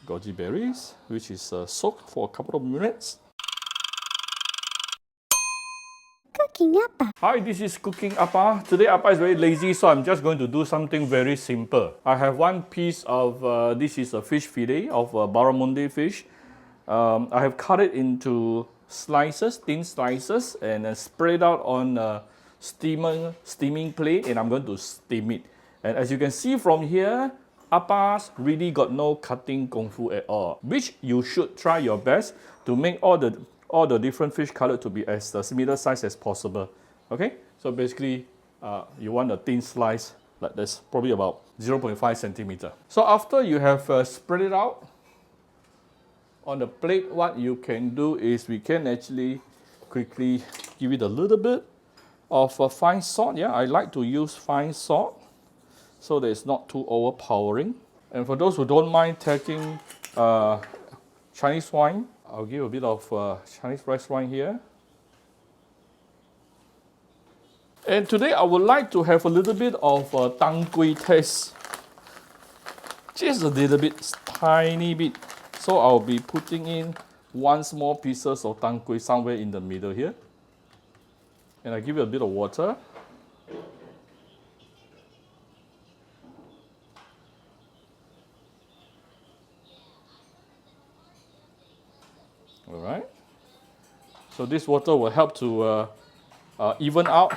goji berries, which is soaked for a couple of minutes. Cooking Appa. Hi, this is Cooking Appa. Today Appa is very lazy, so I'm just going to do something very simple. I have one piece of, this is a fish fillet of barramundi fish. I have cut it into slices, thin slices, and then spread out on a steaming plate, and I'm going to steam it. And as you can see from here, Appa's really got no cutting kung fu at all, which you should try your best to make all the different fish cutlet to be as similar size as possible. Okay, so basically you want a thin slice like this, probably about 0.5 centimeter. So after you have spread it out on the plate, what you can do is we can actually quickly give it a little bit of fine salt. Yeah, I like to use fine salt so that it's not too overpowering. And for those who don't mind taking Chinese wine, I'll give a bit of Chinese rice wine here. And today I would like to have a little bit of Dang Gui taste. Just a little bit, tiny bit. So I'll be putting in one small pieces of Dang Gui somewhere in the middle here. And I give it a bit of water. All right. So this water will help to even out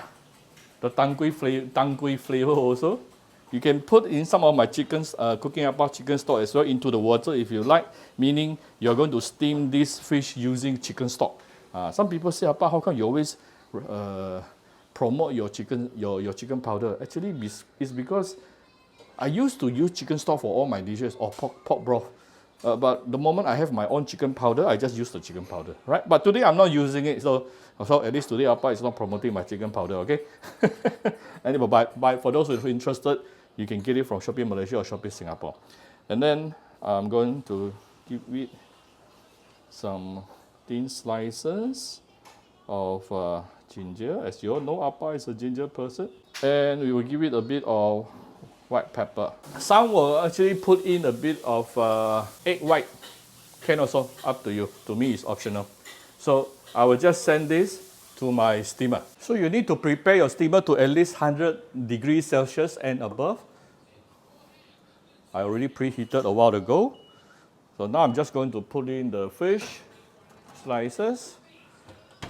the Dang Gui flavor also. You can put in some of my Cooking Appa chicken stock as well into the water if you like, meaning you're going to steam this fish using chicken stock. Some people say, Appa, how come you always promote your chicken powder? Actually, it's because I used to use chicken stock for all my dishes or pork broth. But the moment I have my own chicken powder, I just use the chicken powder, right? But today I'm not using it, so at least today Appa is not promoting my chicken powder, okay? Anyway, but for those who are interested, you can get it from Shopee Malaysia or Shopee Singapore. And then I'm going to give it some thin slices of ginger. As you all know, Appa is a ginger person. And we will give it a bit of white pepper. Some will actually put in a bit of egg white. Can also, up to you. To me, it's optional. So I will just send this to my steamer. So you need to prepare your steamer to at least 100 degrees Celsius and above. I already preheated a while ago. So now I'm just going to put in the fish slices.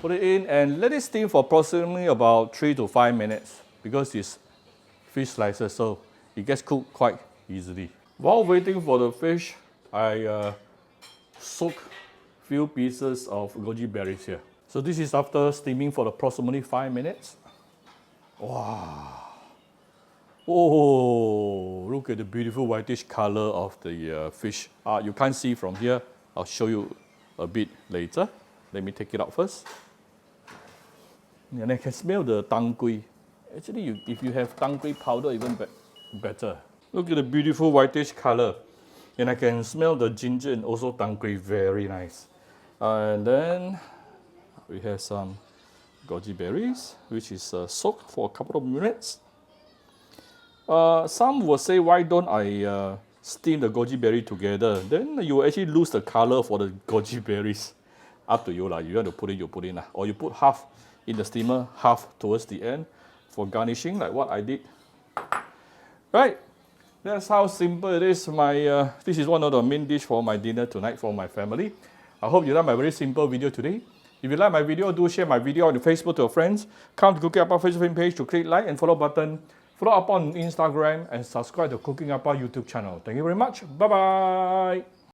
Put it in and let it steam for approximately about 3 to 5 minutes because it's fish slices, so it gets cooked quite easily. While waiting for the fish, I soak few pieces of goji berries here. So this is after steaming for approximately 5 minutes. Wow! Oh, look at the beautiful whitish color of the fish. You can't see from here. I'll show you a bit later. Let me take it out first. And I can smell the Dang Gui. Actually, if you have Dang Gui powder, even better. Look at the beautiful whitish color. And I can smell the ginger and also Dang Gui, very nice. And then we have some goji berries, which is soaked for a couple of minutes. Some will say, why don't I steam the goji berry together? Then you will actually lose the color for the goji berries. Up to you lah. You want to put in, you put in lah. Or you put half in the steamer, half towards the end for garnishing, like what I did. Right, that's how simple it is. This is one of the main dish for my dinner tonight for my family. I hope you like my very simple video today. If you like my video, do share my video on Facebook to your friends. Come to Cooking Appa Facebook page to click like and follow button. Follow up on Instagram and subscribe to Cooking Appa YouTube channel. Thank you very much. Bye-bye.